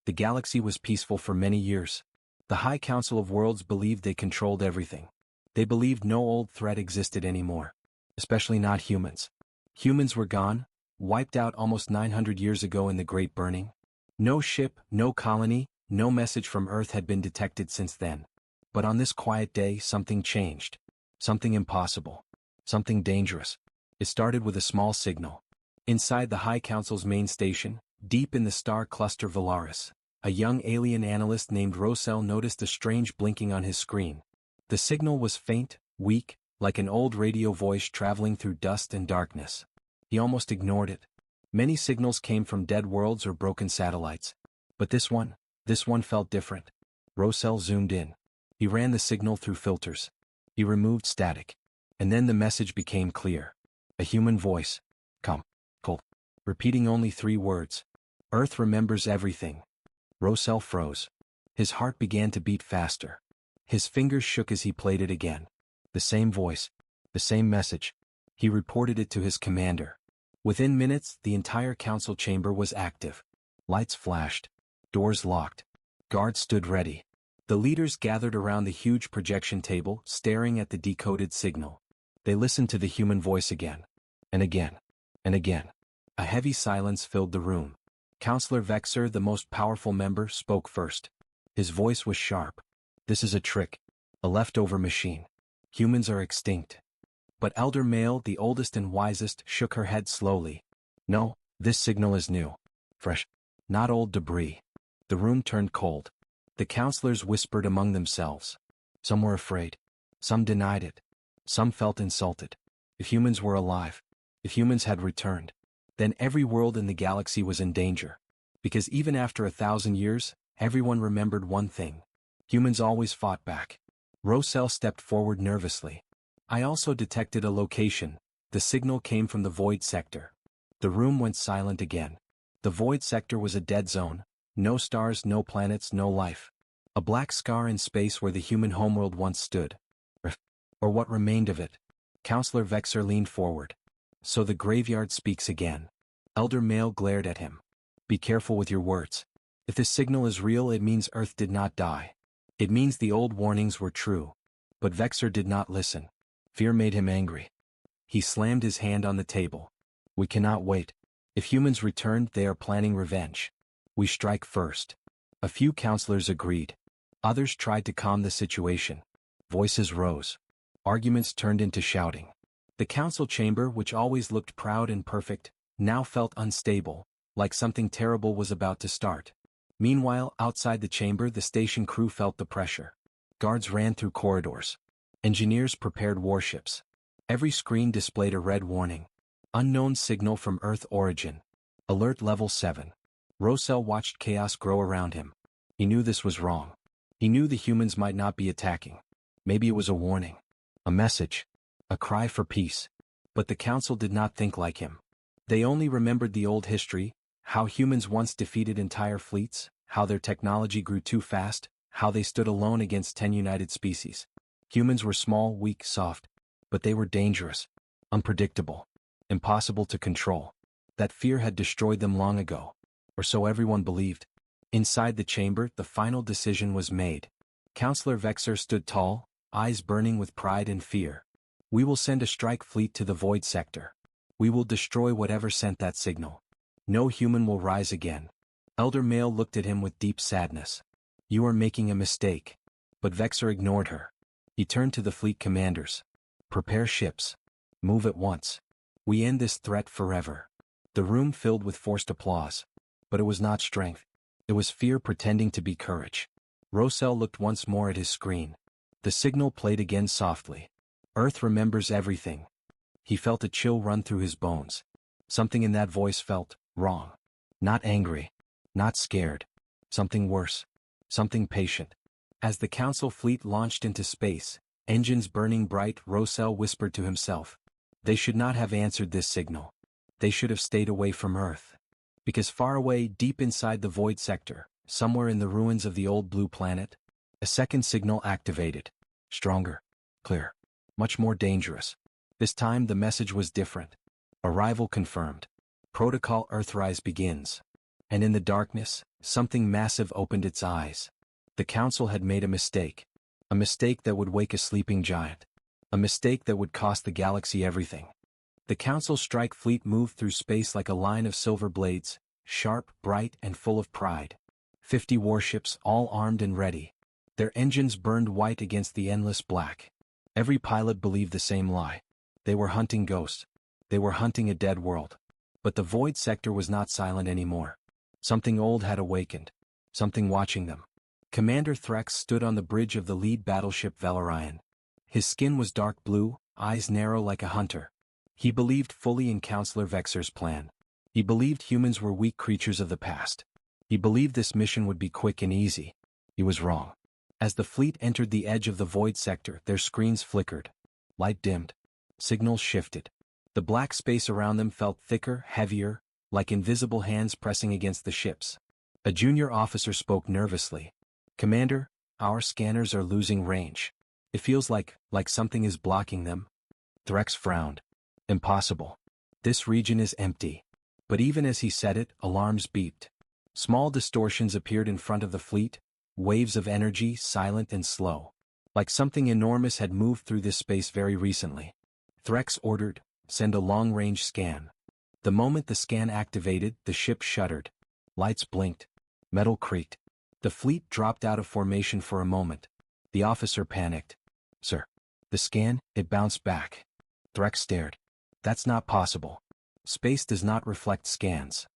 The galaxy was peaceful for many years. The High Council of Worlds believed they controlled everything. They believed no old threat existed anymore. Especially not humans. Humans were gone, wiped out almost 900 years ago in the Great Burning. No ship, no colony, no message from Earth had been detected since then. But on this quiet day, something changed. Something impossible. Something dangerous. It started with a small signal. Inside the High Council's main station, deep in the star cluster Valaris, a young alien analyst named Rosell noticed a strange blinking on his screen. The signal was faint, weak, like an old radio voice traveling through dust and darkness. He almost ignored it. Many signals came from dead worlds or broken satellites. But this one felt different. Rosell zoomed in. He ran the signal through filters. He removed static. And then the message became clear. A human voice. Come. Cold. Repeating only 3 words. Earth remembers everything. Rosell froze. His heart began to beat faster. His fingers shook as he played it again. The same voice. The same message. He reported it to his commander. Within minutes, the entire council chamber was active. Lights flashed. Doors locked. Guards stood ready. The leaders gathered around the huge projection table, staring at the decoded signal. They listened to the human voice again. And again. And again. A heavy silence filled the room. Counselor Vexer, the most powerful member, spoke first. His voice was sharp. This is a trick. A leftover machine. Humans are extinct. But Elder Male, the oldest and wisest, shook her head slowly. No, this signal is new. Fresh. Not old debris. The room turned cold. The counselors whispered among themselves. Some were afraid. Some denied it. Some felt insulted. If humans were alive, if humans had returned, then every world in the galaxy was in danger. Because even after 1,000 years, everyone remembered one thing. Humans always fought back. Rosell stepped forward nervously. I also detected a location. The signal came from the void sector. The room went silent again. The void sector was a dead zone. No stars, no planets, no life. A black scar in space where the human homeworld once stood. Or what remained of it. Counselor Vexer leaned forward. So the graveyard speaks again. Elder Male glared at him. Be careful with your words. If this signal is real, it means Earth did not die. It means the old warnings were true. But Vexer did not listen. Fear made him angry. He slammed his hand on the table. We cannot wait. If humans returned, they are planning revenge. We strike first. A few counselors agreed. Others tried to calm the situation. Voices rose. Arguments turned into shouting. The council chamber, which always looked proud and perfect, now felt unstable, like something terrible was about to start. Meanwhile, outside the chamber, the station crew felt the pressure. Guards ran through corridors. Engineers prepared warships. Every screen displayed a red warning. Unknown signal from Earth origin. Alert level 7. Rosell watched chaos grow around him. He knew this was wrong. He knew the humans might not be attacking. Maybe it was a warning. A message. A cry for peace. But the council did not think like him. They only remembered the old history, how humans once defeated entire fleets, how their technology grew too fast, how they stood alone against 10 united species. Humans were small, weak, soft. But they were dangerous. Unpredictable. Impossible to control. That fear had destroyed them long ago. Or so everyone believed. Inside the chamber, the final decision was made. Counselor Vexer stood tall, eyes burning with pride and fear. We will send a strike fleet to the void sector. We will destroy whatever sent that signal. No human will rise again. Elder Male looked at him with deep sadness. You are making a mistake. But Vexer ignored her. He turned to the fleet commanders. Prepare ships. Move at once. We end this threat forever. The room filled with forced applause. But it was not strength. It was fear pretending to be courage. Rosell looked once more at his screen. The signal played again softly. Earth remembers everything. He felt a chill run through his bones. Something in that voice felt wrong. Not angry. Not scared. Something worse. Something patient. As the council fleet launched into space, engines burning bright, Rosell whispered to himself. They should not have answered this signal. They should have stayed away from Earth. Because far away, deep inside the void sector, somewhere in the ruins of the old blue planet, a second signal activated. Stronger. Clear. Much more dangerous. This time the message was different. Arrival confirmed. Protocol Earthrise begins. And in the darkness, something massive opened its eyes. The council had made a mistake. A mistake that would wake a sleeping giant. A mistake that would cost the galaxy everything. The council's strike fleet moved through space like a line of silver blades, sharp, bright, and full of pride. 50 warships, all armed and ready. Their engines burned white against the endless black. Every pilot believed the same lie. They were hunting ghosts. They were hunting a dead world. But the void sector was not silent anymore. Something old had awakened. Something watching them. Commander Threx stood on the bridge of the lead battleship Valerian. His skin was dark blue, eyes narrow like a hunter. He believed fully in Counselor Vexer's plan. He believed humans were weak creatures of the past. He believed this mission would be quick and easy. He was wrong. As the fleet entered the edge of the void sector, their screens flickered. Light dimmed. Signals shifted. The black space around them felt thicker, heavier, like invisible hands pressing against the ships. A junior officer spoke nervously. "Commander, our scanners are losing range. It feels like something is blocking them." Threx frowned. "Impossible. This region is empty." But even as he said it, alarms beeped. Small distortions appeared in front of the fleet, waves of energy, silent and slow. Like something enormous had moved through this space very recently. Threx ordered, "Send a long-range scan." The moment the scan activated, the ship shuddered. Lights blinked. Metal creaked. The fleet dropped out of formation for a moment. The officer panicked. "Sir." The scan, it bounced back. Threx stared. "That's not possible. Space does not reflect scans."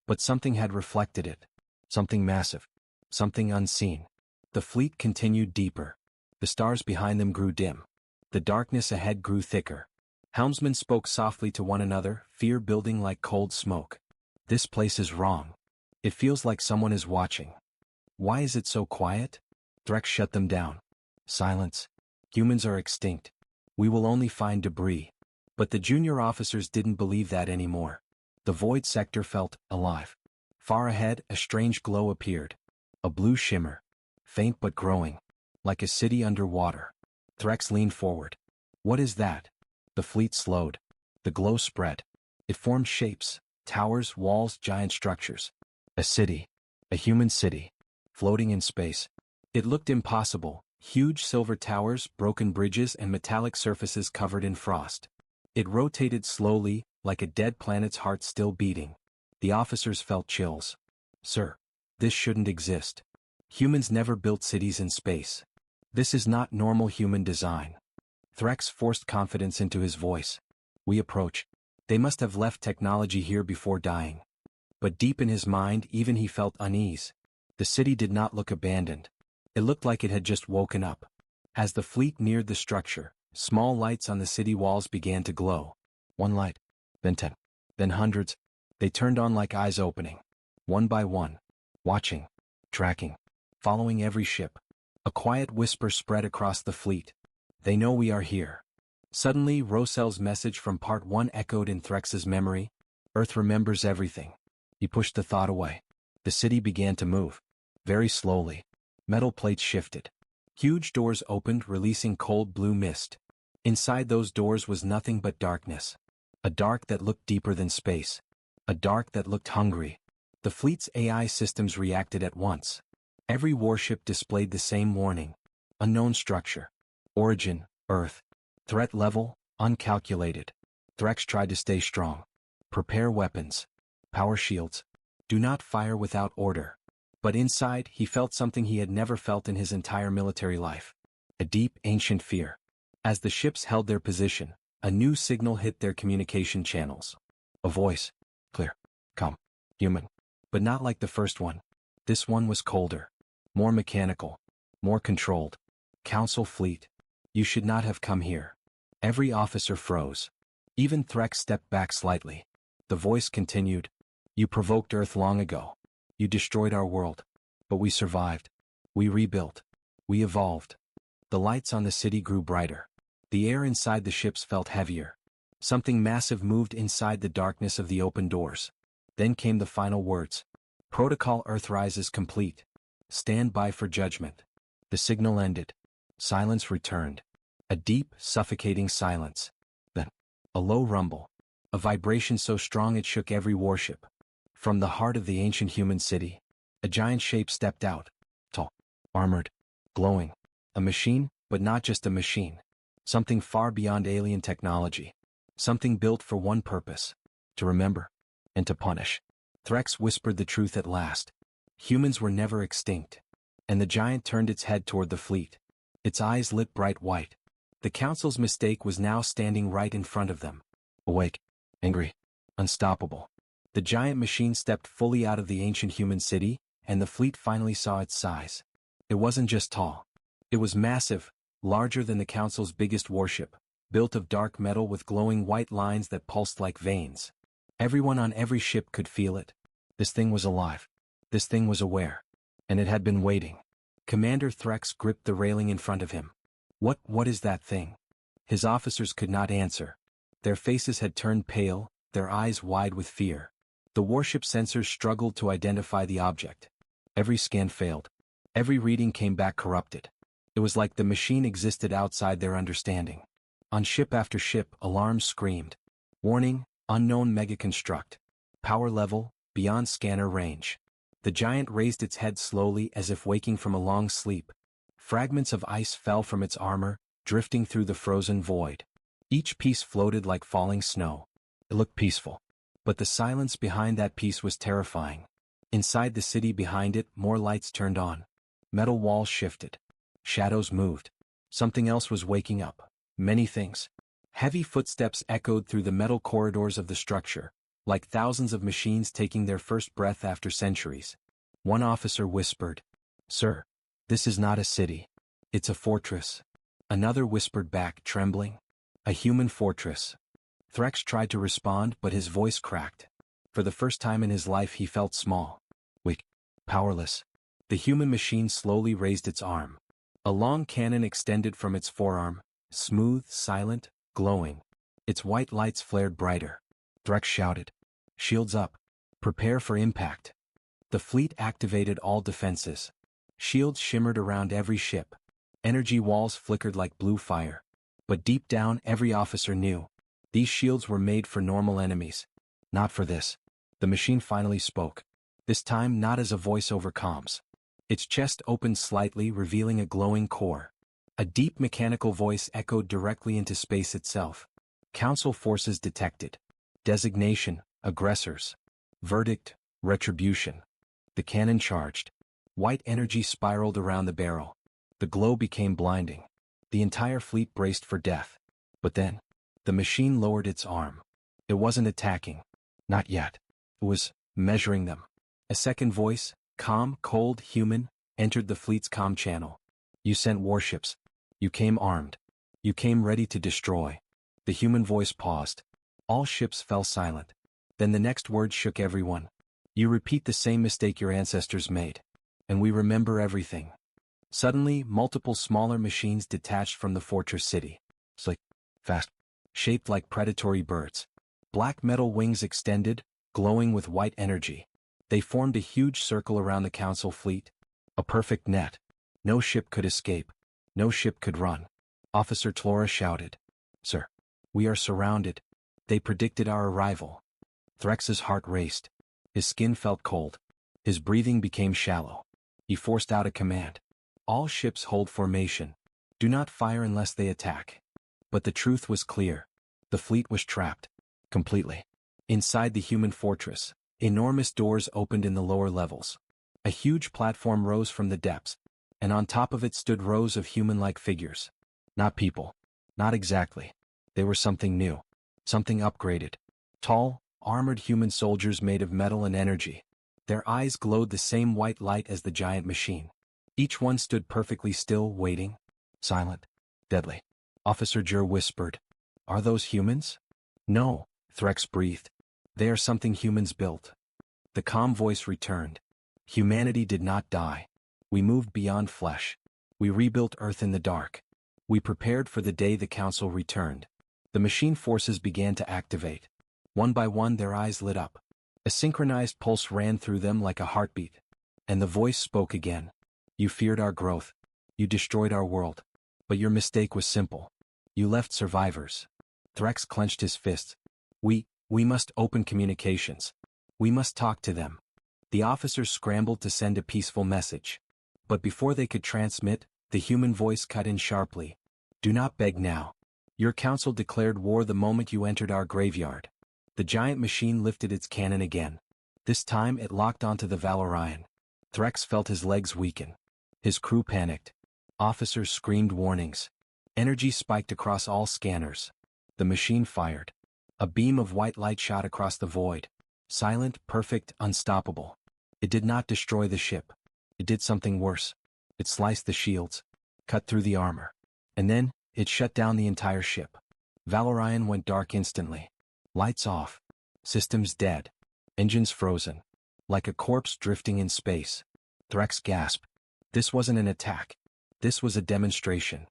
But something had reflected it. Something massive. Something unseen. The fleet continued deeper. The stars behind them grew dim. The darkness ahead grew thicker. Helmsmen spoke softly to one another, fear building like cold smoke. "This place is wrong. It feels like someone is watching." "Why is it so quiet?" Threx shut them down. "Silence. Humans are extinct. We will only find debris." But the junior officers didn't believe that anymore. The void sector felt alive. Far ahead, a strange glow appeared. A blue shimmer. Faint but growing. Like a city underwater. Threx leaned forward. "What is that?" The fleet slowed. The glow spread. It formed shapes, towers, walls, giant structures. A city. A human city. Floating in space. It looked impossible. Huge silver towers, broken bridges, and metallic surfaces covered in frost. It rotated slowly, like a dead planet's heart still beating. The officers felt chills. "Sir, this shouldn't exist. Humans never built cities in space. This is not normal human design." Threx forced confidence into his voice. "We approach. They must have left technology here before dying." But deep in his mind, even he felt unease. The city did not look abandoned. It looked like it had just woken up. As the fleet neared the structure, small lights on the city walls began to glow. One light, then 10, then hundreds. They turned on like eyes opening. One by one. Watching. Tracking. Following every ship. A quiet whisper spread across the fleet. "They know we are here." Suddenly, Rosel's message from Part 1 echoed in Threx's memory. "Earth remembers everything." He pushed the thought away. The city began to move. Very slowly. Metal plates shifted. Huge doors opened, releasing cold blue mist. Inside those doors was nothing but darkness. A dark that looked deeper than space. A dark that looked hungry. The fleet's AI systems reacted at once. Every warship displayed the same warning. Unknown structure. Origin, Earth. Threat level, uncalculated. Threx tried to stay strong. Prepare weapons. Power shields. Do not fire without order. But inside, he felt something he had never felt in his entire military life. A deep, ancient fear. As the ships held their position, a new signal hit their communication channels. A voice. Clear. Calm. Human. But not like the first one. This one was colder. More mechanical. More controlled. "Council fleet. You should not have come here." Every officer froze. Even Threx stepped back slightly. The voice continued. "You provoked Earth long ago. You destroyed our world. But we survived. We rebuilt. We evolved." The lights on the city grew brighter. The air inside the ships felt heavier. Something massive moved inside the darkness of the open doors. Then came the final words. "Protocol Earthrise is complete. Stand by for judgment." The signal ended. Silence returned. A deep, suffocating silence. Then, a low rumble. A vibration so strong it shook every warship. From the heart of the ancient human city, a giant shape stepped out. Tall, armored, glowing. A machine, but not just a machine. Something far beyond alien technology. Something built for one purpose: to remember and to punish. Threx whispered the truth at last. Humans were never extinct. And the giant turned its head toward the fleet. Its eyes lit bright white. The council's mistake was now standing right in front of them. Awake, angry, unstoppable. The giant machine stepped fully out of the ancient human city, and the fleet finally saw its size. It wasn't just tall. It was massive, larger than the council's biggest warship, built of dark metal with glowing white lines that pulsed like veins. Everyone on every ship could feel it. This thing was alive. This thing was aware. And it had been waiting. Commander Threx gripped the railing in front of him. What is that thing? His officers could not answer. Their faces had turned pale, their eyes wide with fear. The warship sensors struggled to identify the object. Every scan failed. Every reading came back corrupted. It was like the machine existed outside their understanding. On ship after ship, alarms screamed. Warning, unknown megaconstruct. Power level, beyond scanner range. The giant raised its head slowly as if waking from a long sleep. Fragments of ice fell from its armor, drifting through the frozen void. Each piece floated like falling snow. It looked peaceful. But the silence behind that piece was terrifying. Inside the city behind it, more lights turned on. Metal walls shifted. Shadows moved. Something else was waking up. Many things. Heavy footsteps echoed through the metal corridors of the structure, like thousands of machines taking their first breath after centuries. One officer whispered, "Sir, this is not a city. It's a fortress." Another whispered back, trembling, "A human fortress." Threx tried to respond, but his voice cracked. For the first time in his life he felt small, weak, powerless. The human machine slowly raised its arm. A long cannon extended from its forearm, smooth, silent, glowing. Its white lights flared brighter. Threx shouted, "Shields up. Prepare for impact." The fleet activated all defenses. Shields shimmered around every ship. Energy walls flickered like blue fire. But deep down every officer knew. These shields were made for normal enemies. Not for this. The machine finally spoke. This time not as a voice over comms. Its chest opened slightly, revealing a glowing core. A deep mechanical voice echoed directly into space itself. Council forces detected. Designation, aggressors. Verdict, retribution. The cannon charged. White energy spiraled around the barrel. The glow became blinding. The entire fleet braced for death. But then, the machine lowered its arm. It wasn't attacking. Not yet. It was measuring them. A second voice, calm, cold, human, entered the fleet's comm channel. "You sent warships. You came armed. You came ready to destroy." The human voice paused. All ships fell silent. Then the next word shook everyone. "You repeat the same mistake your ancestors made. And we remember everything." Suddenly, multiple smaller machines detached from the fortress city. Slick, fast, shaped like predatory birds. Black metal wings extended, glowing with white energy. They formed a huge circle around the council fleet. A perfect net. No ship could escape. No ship could run. Officer Tlora shouted, "Sir, we are surrounded." They predicted our arrival. Threx's heart raced. His skin felt cold. His breathing became shallow. He forced out a command. "All ships hold formation. Do not fire unless they attack." But the truth was clear. The fleet was trapped. Completely. Inside the human fortress, enormous doors opened in the lower levels. A huge platform rose from the depths, and on top of it stood rows of human-like figures. Not people. Not exactly. They were something new. Something upgraded. Tall, armored human soldiers made of metal and energy. Their eyes glowed the same white light as the giant machine. Each one stood perfectly still, waiting. Silent. Deadly. Officer Jur whispered, "Are those humans?" "No," Threx breathed. "They are something humans built." The calm voice returned. "Humanity did not die. We moved beyond flesh. We rebuilt Earth in the dark. We prepared for the day the Council returned." The machine forces began to activate. One by one their eyes lit up. A synchronized pulse ran through them like a heartbeat. And the voice spoke again. "You feared our growth. You destroyed our world. But your mistake was simple. You left survivors." Threx clenched his fists. We must open communications. We must talk to them. The officers scrambled to send a peaceful message. But before they could transmit, the human voice cut in sharply. Do not beg now. Your council declared war the moment you entered our graveyard. The giant machine lifted its cannon again. This time it locked onto the Valorian. Threx felt his legs weaken. His crew panicked. Officers screamed warnings. Energy spiked across all scanners. The machine fired. A beam of white light shot across the void. Silent, perfect, unstoppable. It did not destroy the ship. It did something worse. It sliced the shields, cut through the armor. And then, it shut down the entire ship. Valorian went dark instantly. Lights off. Systems dead. Engines frozen. Like a corpse drifting in space. Threx gasped. This wasn't an attack. This was a demonstration.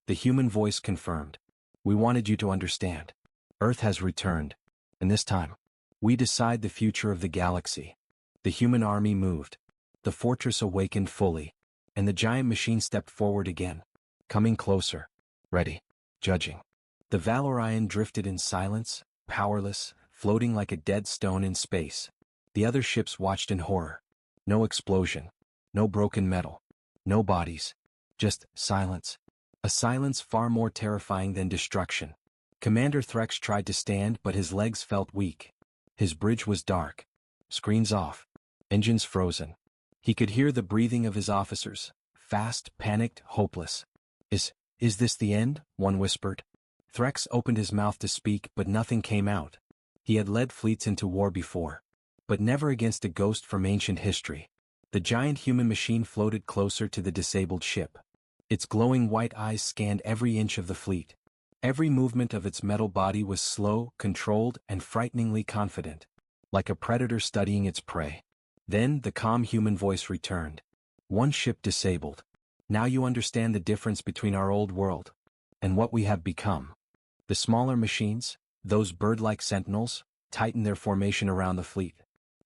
The human voice confirmed. We wanted you to understand. Earth has returned. And this time, we decide the future of the galaxy. The human army moved. The fortress awakened fully. And the giant machine stepped forward again. Coming closer. Ready. Judging. The Valorian drifted in silence, powerless, floating like a dead stone in space. The other ships watched in horror. No explosion. No broken metal. No bodies. Just silence. A silence far more terrifying than destruction. Commander Threx tried to stand, but his legs felt weak. His bridge was dark. Screens off. Engines frozen. He could hear the breathing of his officers. Fast, panicked, hopeless. Is this the end? One whispered. Threx opened his mouth to speak, but nothing came out. He had led fleets into war before. But never against a ghost from ancient history. The giant human machine floated closer to the disabled ship. Its glowing white eyes scanned every inch of the fleet. Every movement of its metal body was slow, controlled, and frighteningly confident. Like a predator studying its prey. Then the calm human voice returned. One ship disabled. Now you understand the difference between our old world and what we have become. The smaller machines, those bird-like sentinels, tightened their formation around the fleet.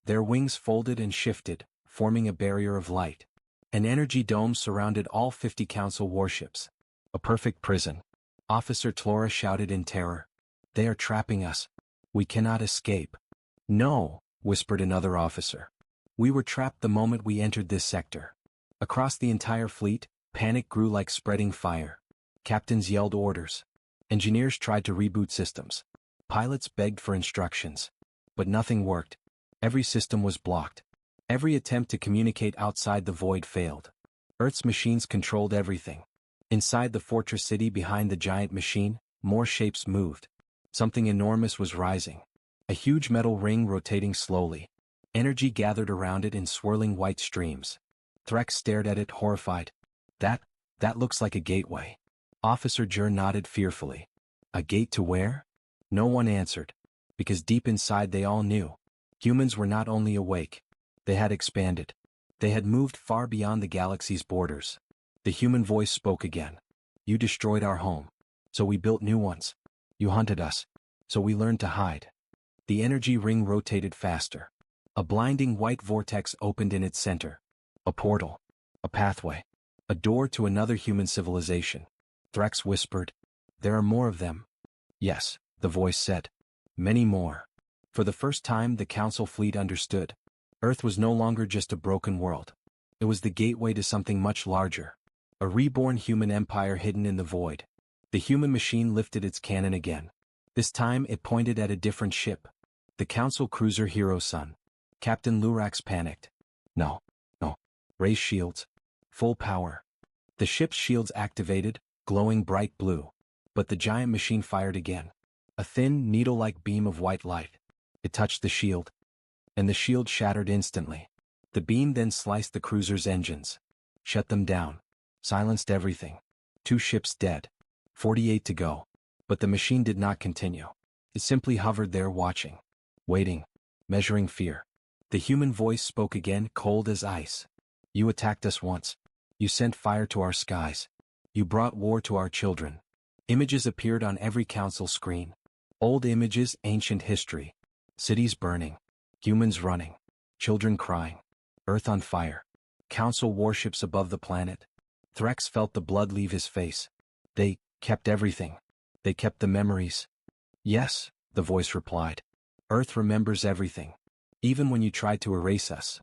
Their wings folded and shifted, forming a barrier of light. An energy dome surrounded all 50 Council warships. A perfect prison. Officer Tlora shouted in terror. They are trapping us. We cannot escape. No, whispered another officer. We were trapped the moment we entered this sector. Across the entire fleet, panic grew like spreading fire. Captains yelled orders. Engineers tried to reboot systems. Pilots begged for instructions. But nothing worked. Every system was blocked. Every attempt to communicate outside the void failed. Earth's machines controlled everything. Inside the fortress city behind the giant machine, more shapes moved. Something enormous was rising. A huge metal ring rotating slowly. Energy gathered around it in swirling white streams. Threx stared at it horrified. That looks like a gateway. Officer Jur nodded fearfully. A gate to where? No one answered. Because deep inside they all knew. Humans were not only awake. They had expanded. They had moved far beyond the galaxy's borders. The human voice spoke again. You destroyed our home. So we built new ones. You hunted us. So we learned to hide. The energy ring rotated faster. A blinding white vortex opened in its center. A portal. A pathway. A door to another human civilization. Threx whispered. There are more of them. Yes, the voice said. Many more. For the first time the Council fleet understood. Earth was no longer just a broken world. It was the gateway to something much larger. A reborn human empire hidden in the void. The human machine lifted its cannon again. This time it pointed at a different ship. The Council cruiser Hero Sun. Captain Lurax panicked. No. Raise shields. Full power. The ship's shields activated, glowing bright blue. But the giant machine fired again. A thin, needle-like beam of white light. It touched the shield. And the shield shattered instantly. The beam then sliced the cruiser's engines. Shut them down. Silenced everything. 2 ships dead. 48 to go. But the machine did not continue. It simply hovered there watching. Waiting. Measuring fear. The human voice spoke again, cold as ice. You attacked us once. You sent fire to our skies. You brought war to our children. Images appeared on every council screen. Old images, ancient history. Cities burning. Humans running. Children crying. Earth on fire. Council warships above the planet. Threx felt the blood leave his face. They kept everything. They kept the memories. Yes, the voice replied. Earth remembers everything. even when you tried to erase us.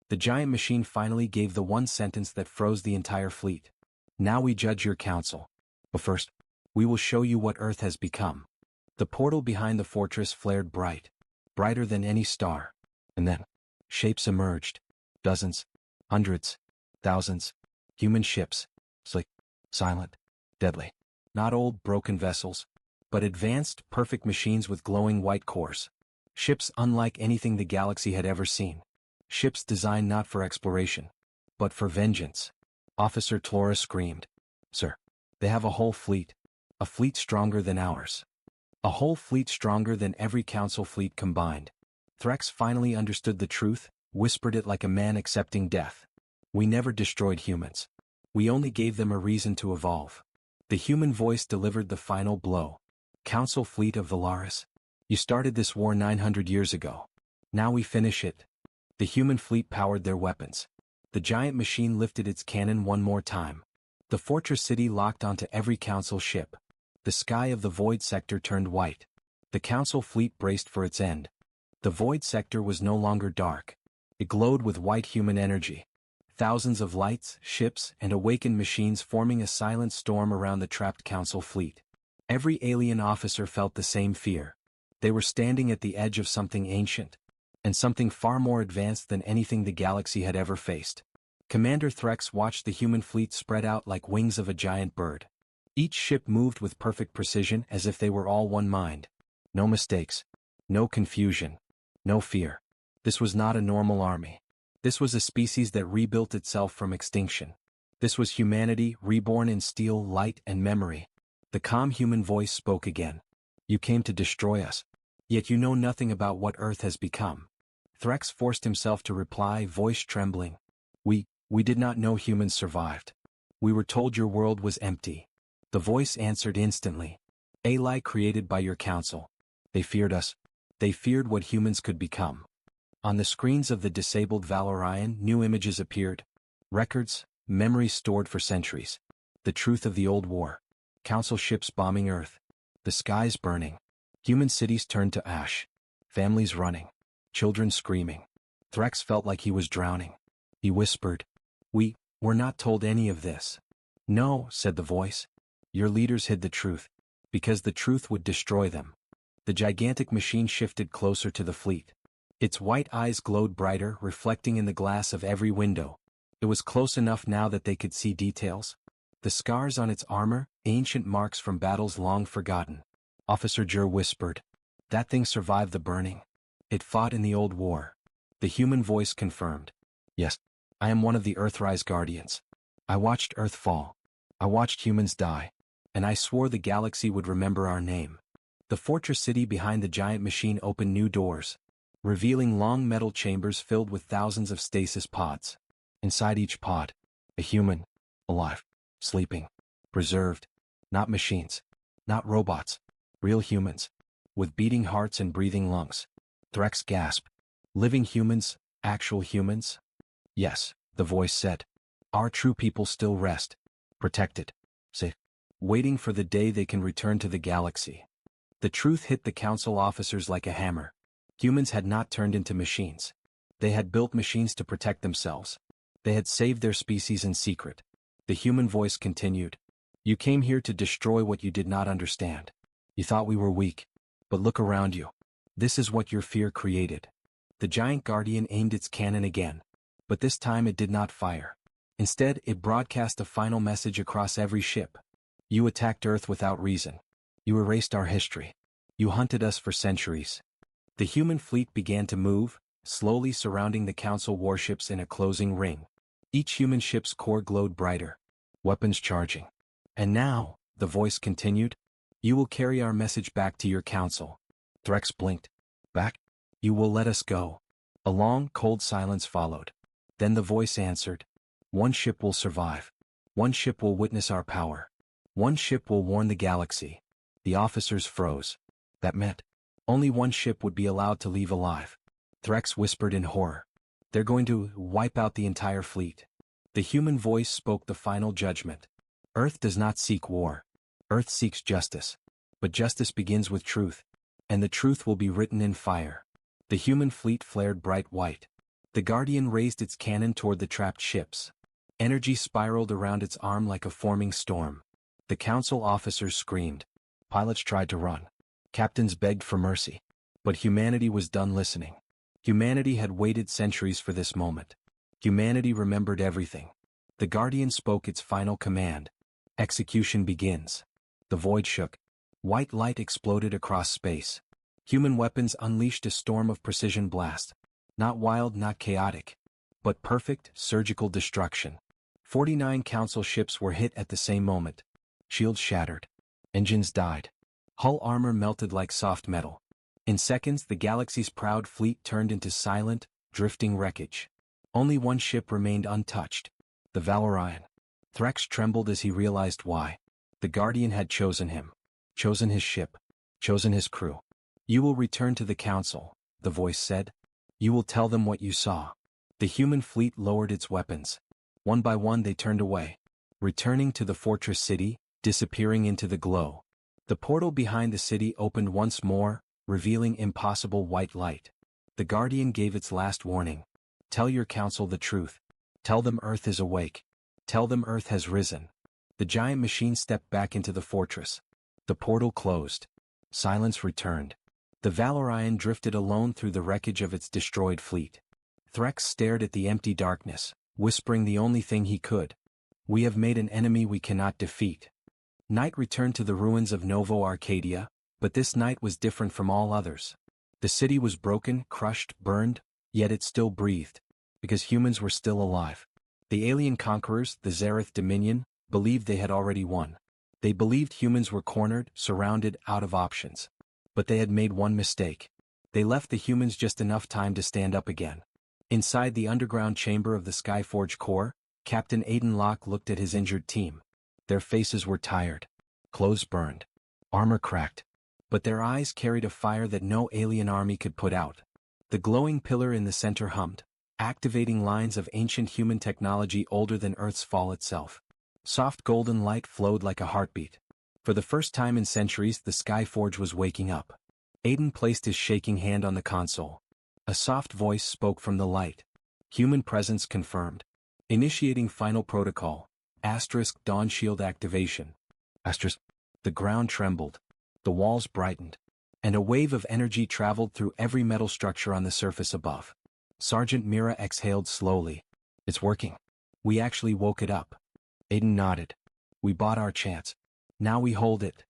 The giant machine finally gave the one sentence that froze the entire fleet. Now we judge your council. But first, we will show you what Earth has become. The portal behind the fortress flared bright, brighter than any star. And then, shapes emerged. Dozens, hundreds, thousands, human ships, slick, silent, deadly. Not old, broken vessels, but advanced, perfect machines with glowing white cores. Ships unlike anything the galaxy had ever seen. Ships designed not for exploration, but for vengeance. Officer Tlora screamed. Sir, they have a whole fleet. A fleet stronger than ours. A whole fleet stronger than every council fleet combined. Threx finally understood the truth, whispered it like a man accepting death. We never destroyed humans. We only gave them a reason to evolve. The human voice delivered the final blow. Council fleet of Valaris. You started this war 900 years ago. Now we finish it. The human fleet powered their weapons. The giant machine lifted its cannon one more time. The fortress city locked onto every council ship. The sky of the void sector turned white. The council fleet braced for its end. The void sector was no longer dark. It glowed with white human energy. Thousands of lights, ships, and awakened machines forming a silent storm around the trapped council fleet. Every alien officer felt the same fear. They were standing at the edge of something ancient, and something far more advanced than anything the galaxy had ever faced. Commander Threx watched the human fleet spread out like wings of a giant bird. Each ship moved with perfect precision as if they were all one mind. No mistakes. No confusion. No fear. This was not a normal army. This was a species that rebuilt itself from extinction. This was humanity reborn in steel, light, and memory. The calm human voice spoke again. You came to destroy us. Yet you know nothing about what Earth has become. Threx forced himself to reply, voice trembling. We did not know humans survived. We were told your world was empty. The voice answered instantly. A lie created by your council. They feared us. They feared what humans could become. On the screens of the disabled Valorian, new images appeared. Records, memories stored for centuries. The truth of the old war. Council ships bombing Earth. The skies burning. Human cities turned to ash. Families running. Children screaming. Threx felt like he was drowning. He whispered. We're not told any of this. No, said the voice. Your leaders hid the truth, because the truth would destroy them. The gigantic machine shifted closer to the fleet. Its white eyes glowed brighter, reflecting in the glass of every window. It was close enough now that they could see details. The scars on its armor, ancient marks from battles long forgotten. Officer Jur whispered. That thing survived the burning. It fought in the old war. The human voice confirmed. Yes, I am one of the Earthrise Guardians. I watched Earth fall. I watched humans die. And I swore the galaxy would remember our name. The fortress city behind the giant machine opened new doors, revealing long metal chambers filled with thousands of stasis pods. Inside each pod, a human, alive, sleeping, preserved, not machines, not robots, real humans, with beating hearts and breathing lungs. Threx gasped. Living humans, actual humans? Yes, the voice said. Our true people still rest, protected, safe, waiting for the day they can return to the galaxy. The truth hit the council officers like a hammer. Humans had not turned into machines. They had built machines to protect themselves. They had saved their species in secret. The human voice continued. You came here to destroy what you did not understand. You thought we were weak. But look around you. This is what your fear created. The giant guardian aimed its cannon again. But this time it did not fire. Instead, it broadcast a final message across every ship. You attacked Earth without reason. You erased our history. You hunted us for centuries. The human fleet began to move, slowly surrounding the council warships in a closing ring. Each human ship's core glowed brighter, weapons charging. And now, the voice continued, you will carry our message back to your council. Threx blinked. Back? You will let us go. A long, cold silence followed. Then the voice answered. One ship will survive. One ship will witness our power. One ship will warn the galaxy. The officers froze. That meant only one ship would be allowed to leave alive. Threx whispered in horror. They're going to wipe out the entire fleet. The human voice spoke the final judgment. Earth does not seek war. Earth seeks justice. But justice begins with truth. And the truth will be written in fire. The human fleet flared bright white. The Guardian raised its cannon toward the trapped ships. Energy spiraled around its arm like a forming storm. The council officers screamed. Pilots tried to run. Captains begged for mercy. But humanity was done listening. Humanity had waited centuries for this moment. Humanity remembered everything. The Guardian spoke its final command. Execution begins. The void shook. White light exploded across space. Human weapons unleashed a storm of precision blast. Not wild, not chaotic, but perfect, surgical destruction. 49 council ships were hit at the same moment. Shields shattered. Engines died. Hull armor melted like soft metal. In seconds, the galaxy's proud fleet turned into silent, drifting wreckage. Only one ship remained untouched. The Valorian. Threx trembled as he realized why. The Guardian had chosen him. Chosen his ship. Chosen his crew. You will return to the council, the voice said. You will tell them what you saw. The human fleet lowered its weapons. One by one they turned away. Returning to the fortress city, disappearing into the glow. The portal behind the city opened once more, revealing impossible white light. The Guardian gave its last warning. Tell your council the truth. Tell them Earth is awake. Tell them Earth has risen. The giant machine stepped back into the fortress. The portal closed. Silence returned. The Valorian drifted alone through the wreckage of its destroyed fleet. Threx stared at the empty darkness, whispering the only thing he could. We have made an enemy we cannot defeat. Night returned to the ruins of Novo Arcadia, but this night was different from all others. The city was broken, crushed, burned, yet it still breathed, because humans were still alive. The alien conquerors, the Zereth Dominion, believed they had already won. They believed humans were cornered, surrounded, out of options. But they had made one mistake. They left the humans just enough time to stand up again. Inside the underground chamber of the Skyforge core, Captain Aiden Locke looked at his injured team. Their faces were tired. Clothes burned. Armor cracked. But their eyes carried a fire that no alien army could put out. The glowing pillar in the center hummed, activating lines of ancient human technology older than Earth's fall itself. Soft golden light flowed like a heartbeat. For the first time in centuries, the Skyforge was waking up. Aiden placed his shaking hand on the console. A soft voice spoke from the light. Human presence confirmed. Initiating final protocol. Dawn shield activation. The ground trembled. The walls brightened. And a wave of energy traveled through every metal structure on the surface above. Sergeant Mira exhaled slowly. It's working. We actually woke it up. Aiden nodded. We bought our chance. Now we hold it.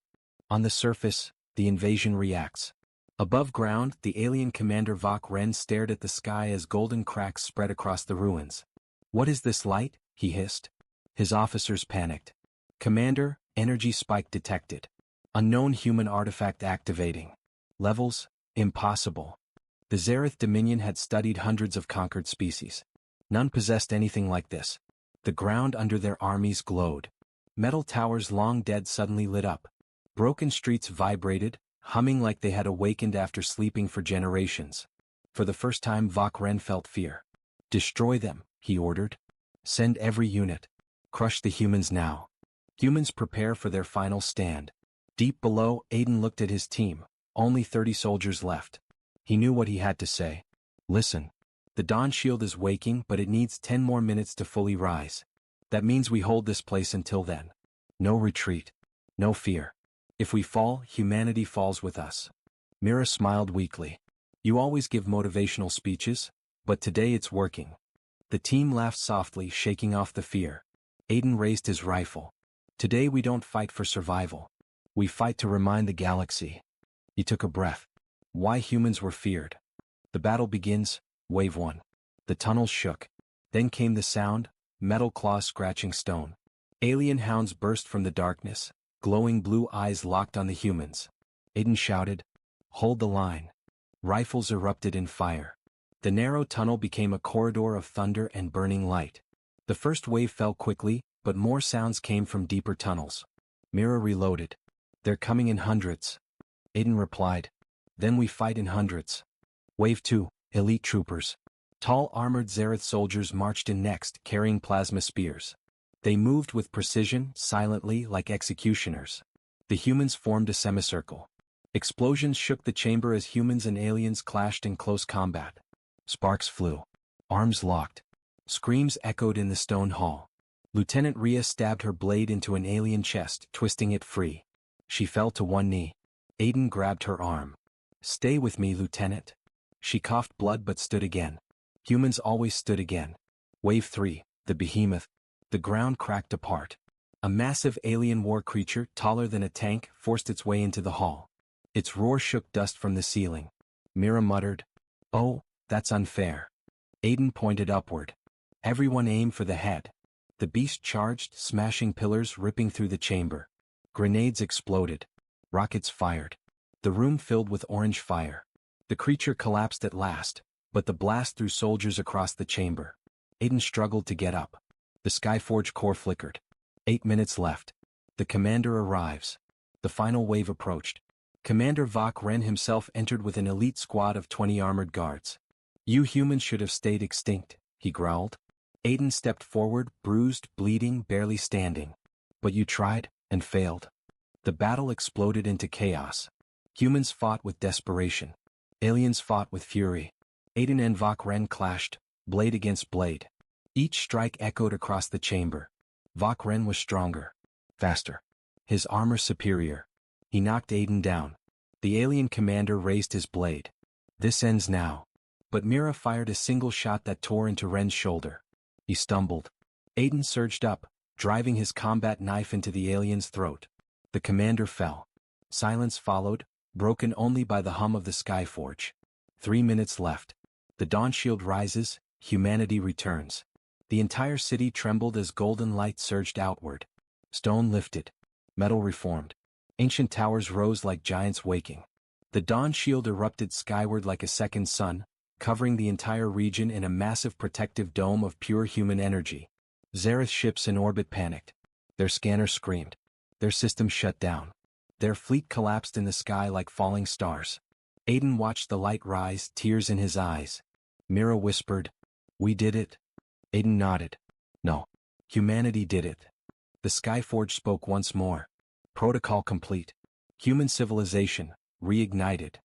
On the surface, the invasion reacts. Above ground, the alien commander Vok Ren stared at the sky as golden cracks spread across the ruins. What is this light? He hissed. His officers panicked. Commander, energy spike detected. Unknown human artifact activating. Levels, impossible. The Zereth Dominion had studied hundreds of conquered species. None possessed anything like this. The ground under their armies glowed. Metal towers long dead suddenly lit up. Broken streets vibrated, humming like they had awakened after sleeping for generations. For the first time Vok Ren felt fear. Destroy them, he ordered. Send every unit. Crush the humans now. Humans prepare for their final stand. Deep below, Aiden looked at his team. Only 30 soldiers left. He knew what he had to say. Listen. The Dawn Shield is waking, but it needs 10 more minutes to fully rise. That means we hold this place until then. No retreat. No fear. If we fall, humanity falls with us. Mira smiled weakly. You always give motivational speeches, but today it's working. The team laughed softly, shaking off the fear. Aiden raised his rifle. Today we don't fight for survival. We fight to remind the galaxy. He took a breath. Why humans were feared. The battle begins, Wave 1. The tunnels shook. Then came the sound, metal claws scratching stone. Alien hounds burst from the darkness, glowing blue eyes locked on the humans. Aiden shouted, Hold the line. Rifles erupted in fire. The narrow tunnel became a corridor of thunder and burning light. The first wave fell quickly, but more sounds came from deeper tunnels. Mira reloaded. They're coming in hundreds. Aiden replied. Then we fight in hundreds. Wave 2, elite troopers. Tall armored Zereth soldiers marched in next, carrying plasma spears. They moved with precision, silently, like executioners. The humans formed a semicircle. Explosions shook the chamber as humans and aliens clashed in close combat. Sparks flew. Arms locked. Screams echoed in the stone hall. Lieutenant Rhea stabbed her blade into an alien chest, twisting it free. She fell to one knee. Aiden grabbed her arm. "Stay with me, Lieutenant." She coughed blood but stood again. Humans always stood again. Wave 3, the behemoth. The ground cracked apart. A massive alien war creature, taller than a tank, forced its way into the hall. Its roar shook dust from the ceiling. Mira muttered, "Oh, that's unfair." Aiden pointed upward. Everyone aimed for the head. The beast charged, smashing pillars, ripping through the chamber. Grenades exploded. Rockets fired. The room filled with orange fire. The creature collapsed at last, but the blast threw soldiers across the chamber. Aiden struggled to get up. The Skyforge core flickered. 8 minutes left. The commander arrives. The final wave approached. Commander Vok Ren himself entered with an elite squad of 20 armored guards. "You humans should have stayed extinct," he growled. Aiden stepped forward, bruised, bleeding, barely standing. "But you tried, and failed." The battle exploded into chaos. Humans fought with desperation. Aliens fought with fury. Aiden and Vok Ren clashed, blade against blade. Each strike echoed across the chamber. Vok Ren was stronger. Faster. His armor superior. He knocked Aiden down. The alien commander raised his blade. "This ends now." But Mira fired a single shot that tore into Ren's shoulder. He stumbled. Aiden surged up, driving his combat knife into the alien's throat. The commander fell. Silence followed, broken only by the hum of the Skyforge. 3 minutes left. The dawn shield rises, humanity returns. The entire city trembled as golden light surged outward. Stone lifted. Metal reformed. Ancient towers rose like giants waking. The dawn shield erupted skyward like a second sun, covering the entire region in a massive protective dome of pure human energy. Xerath ships in orbit panicked. Their scanners screamed. Their systems shut down. Their fleet collapsed in the sky like falling stars. Aiden watched the light rise, tears in his eyes. Mira whispered, "We did it." Aiden nodded. "No. Humanity did it." The Skyforge spoke once more. "Protocol complete. Human civilization, reignited."